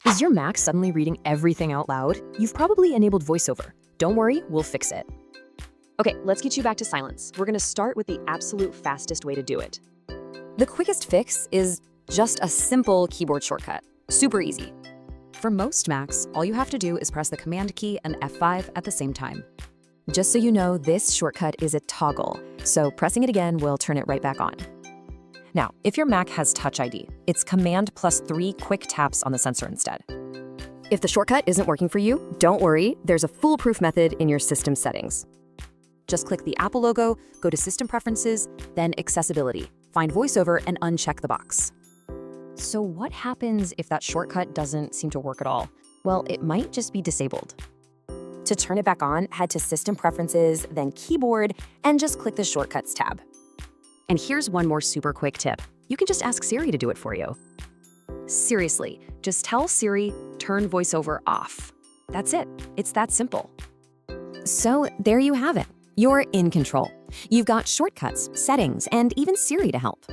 Is your Mac suddenly reading everything out loud? You've probably enabled VoiceOver. Don't worry, we'll fix it. Okay, let's get you back to silence. We're gonna start with the absolute fastest way to do it. The quickest fix is just a simple keyboard shortcut. Super easy. For most Macs, all you have to do is press the Command key and F5 at the same time. Just so you know, this shortcut is a toggle, so pressing it again will turn it right back on. Now, if your Mac has Touch ID, it's Command plus 3 quick taps on the sensor instead. If the shortcut isn't working for you, don't worry, there's a foolproof method in your system settings. Just click the Apple logo, go to System Preferences, then Accessibility. Find VoiceOver and uncheck the box. So what happens if that shortcut doesn't seem to work at all? Well, it might just be disabled. To turn it back on, head to System Preferences, then Keyboard, and just click the Shortcuts tab. And here's one more super quick tip. You can just ask Siri to do it for you. Seriously, just tell Siri, turn VoiceOver off. That's it. It's that simple. So there you have it. You're in control. You've got shortcuts, settings, and even Siri to help.